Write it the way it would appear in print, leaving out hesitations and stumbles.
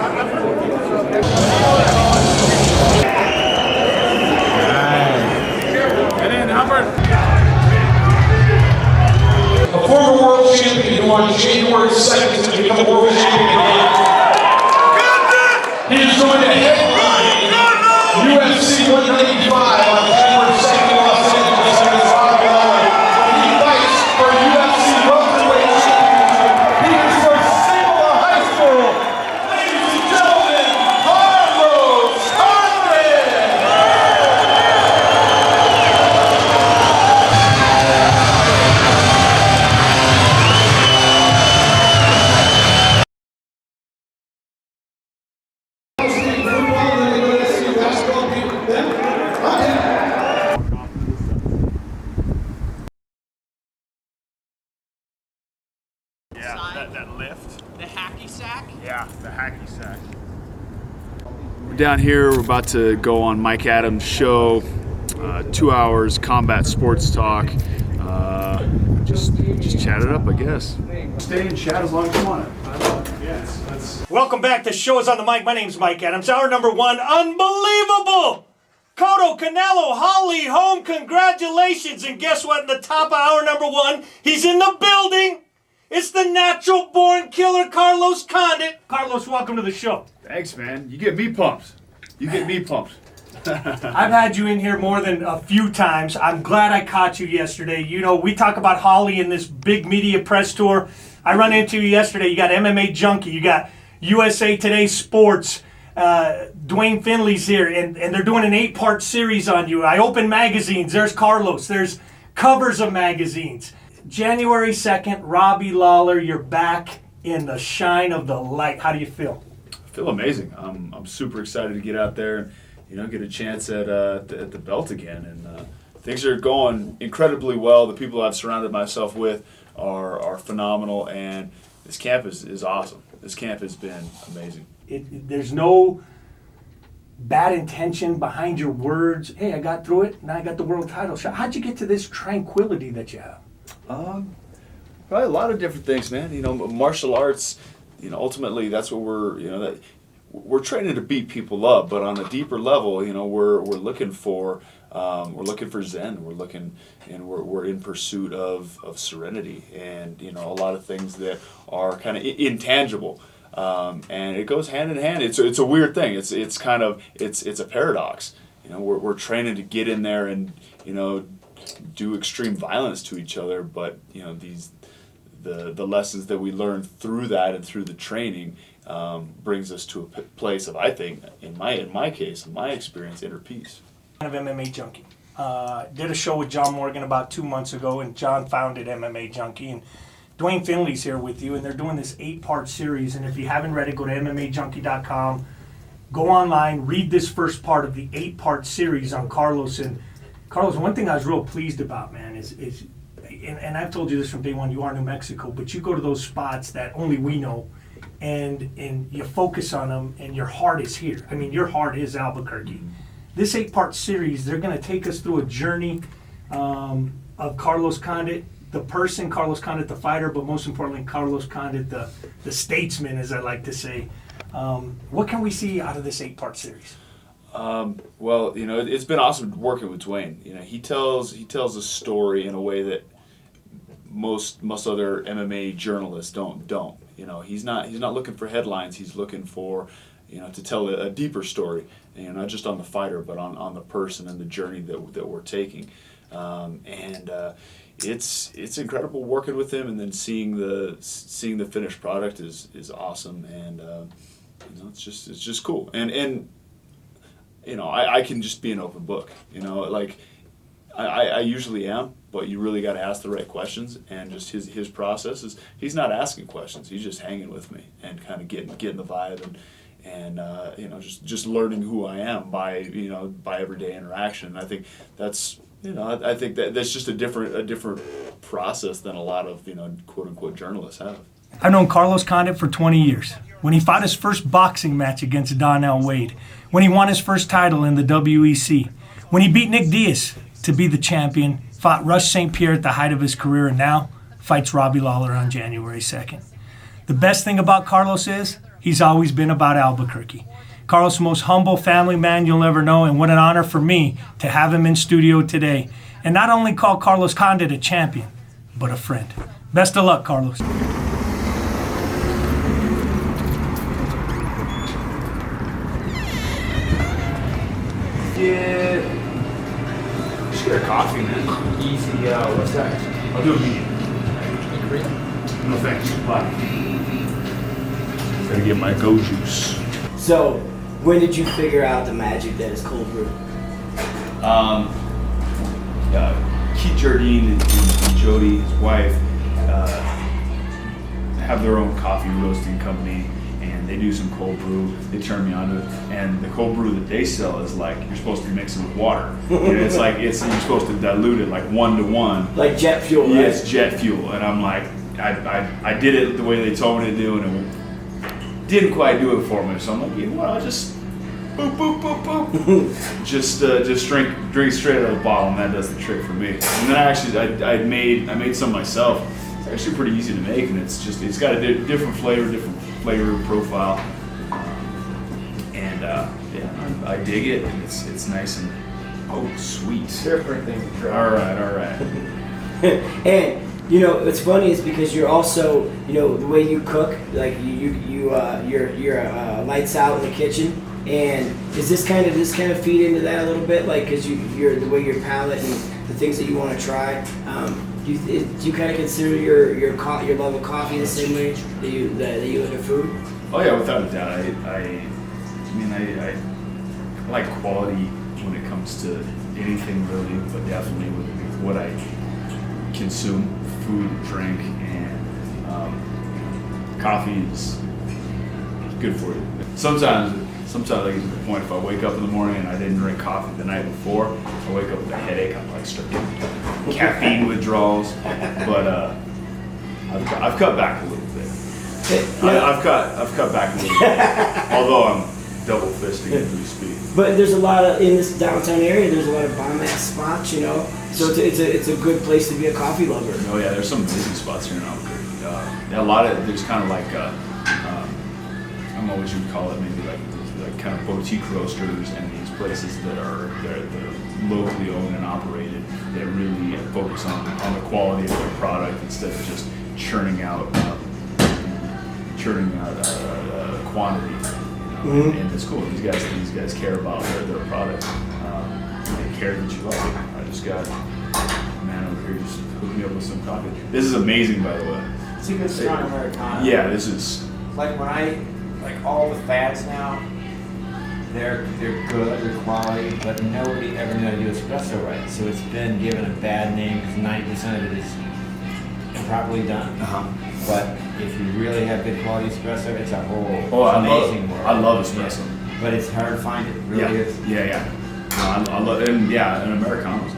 A former world champion who on January 2nd is going to become a world champion again. He is going to headline UFC 195 on January 2nd in Los Angeles against Robbie Lawler. He fights for a UFC welterweight championship. He is from Cibola High School. Ladies and gentlemen, Carlos Condit! Yeah, that lift. The hacky sack? Yeah, the hacky sack. We're down here, we're about to go on Mike Adams' show, 2 hours, combat sports talk. Just chat it up, I guess. Stay and chat as long as you want it. I love it. Yes. Welcome back to Shows on the Mic. My name's Mike Adams. Hour number one, unbelievable! Cotto, Canelo, Holly, home, congratulations! And guess what? In the top of hour number one, he's in the building. It's the natural-born killer, Carlos Condit. Carlos, welcome to the show. Thanks, man. You get me pumped. You get me pumped. I've had you in here more than a few times. I'm glad I caught you yesterday. You know, we talk about Holly in this big media press tour. I run into you yesterday. You got MMA Junkie. You got USA Today Sports. Dwayne Finley's here, and they're doing an 8-part series on you. I open magazines. There's Carlos. There's covers of magazines. January 2nd, Robbie Lawler, you're back in the shine of the light. How do you feel? I feel amazing. I'm super excited to get out there and get a chance at the belt again. And things are going incredibly well. The people I've surrounded myself with are phenomenal, and this camp is awesome. This camp has been amazing. There's no bad intention behind your words. Hey, I got through it, now I got the world title shot. How'd you get to this tranquility that you have? Probably a lot of different things, man. Martial arts, ultimately that's what we're training to beat people up, but on a deeper level, we're looking for Zen. We're in pursuit of serenity, and a lot of things that are kind of intangible, and it goes hand in hand. It's a weird thing. It's a paradox. We're training to get in there and do extreme violence to each other, but the lessons that we learn through that and through the training brings us to a place of, I think, in my case, in my experience, inner peace. Of MMA Junkie. Did a show with John Morgan about 2 months ago, and John founded MMA Junkie, and Dwayne Finley's here with you, and they're doing this 8-part series, and if you haven't read it, go to MMAJunkie.com, go online, read this first part of the 8-part series on Carlos. And Carlos, one thing I was real pleased about, man, is and I've told you this from day one, you are New Mexico, but you go to those spots that only we know, and you focus on them, and your heart is here. I mean, your heart is Albuquerque. This 8-part series, they're going to take us through a journey of Carlos Condit, the person, Carlos Condit, the fighter, but most importantly, Carlos Condit, the statesman, as I like to say. What can we see out of this 8-part series? Well, it's been awesome working with Dwayne. He tells a story in a way that most other MMA journalists don't. He's not looking for headlines. He's looking for to tell a deeper story, not just on the fighter, but on the person and the journey that we're taking. It's incredible working with him, and then seeing the finished product is awesome, and it's just cool. And I can just be an open book. I usually am, but you really got to ask the right questions. And just his process is, he's not asking questions. He's just hanging with me and kind of getting the vibe and just learning who I am by everyday interaction. And I think that's that's just a different process than a lot of quote unquote journalists have. I've known Carlos Condit for 20 years. When he fought his first boxing match against Donnell Wade, when he won his first title in the WEC, when he beat Nick Diaz to be the champion, fought Rush St. Pierre at the height of his career, and now fights Robbie Lawler on January 2nd. The best thing about Carlos is he's always been about Albuquerque. Carlos, the most humble family man you'll ever know, and what an honor for me to have him in studio today. And not only call Carlos Condit a champion, but a friend. Best of luck, Carlos. Yeah. Just get a coffee, man. Easy, what's that? I'll do a medium. No thanks. Bye. Gotta get my go juice. So, when did you figure out the magic that is cold brew? Keith Jardine and Jody, his wife, have their own coffee roasting company, and they do some cold brew. They turn me on to it, and the cold brew that they sell is like you're supposed to be mixing with water. It's like you're supposed to dilute it like 1 to 1. Like jet fuel, right? Yeah, it's jet fuel, and I'm like, I did it the way they told me to do, and it didn't quite do it for me. So I'm like, you know what? I'll just boop boop boop boop. just drink straight out of the bottle, and that does the trick for me. And then I made some myself. It's actually pretty easy to make, and it's got a different flavor profile, and I dig it, and it's nice and sweet. Different thing to try. All right. And you know, what's funny is because you're also, you know, the way you cook, like you're lights out in the kitchen. And is this kind of feed into that a little bit, like because you're the way your palate and the things that you want to try. Do you kind of consider your love of coffee the same way that you look at food? Oh yeah, without a doubt. I like quality when it comes to anything really, but definitely with what I consume, food, drink, and coffee is good for you. Sometimes I get to the point if I wake up in the morning and I didn't drink coffee the night before, I wake up with a headache. I'm like start getting caffeine withdrawals. But I've cut back a little bit. I've cut back a little bit. Although I'm double fisting as we speak. But there's a lot of in this downtown area. There's a lot of bomb ass spots, you know. So it's a good place to be a coffee lover. Oh yeah, there's some amazing spots here in Albuquerque. A lot of there's kind of like I don't know what you would call it, maybe like kind of boutique roasters and these places that are locally owned and operated that really focus on the quality of their product instead of just churning out quantity. Mm-hmm. And it's cool. These guys care about their product. They care that you like it. I just got a man over here just hooked me up with some coffee. This is amazing, by the way. It's a good strong Americano. Yeah, this is. Like all the fads now, they're good, they're quality, but nobody ever knew how to do espresso right. So it's been given a bad name because 90% of it is improperly done. But if you really have good quality espresso, it's a whole amazing world. I love espresso. But it's hard to find it. It really is. Yeah. I love it. And yeah, an Americano's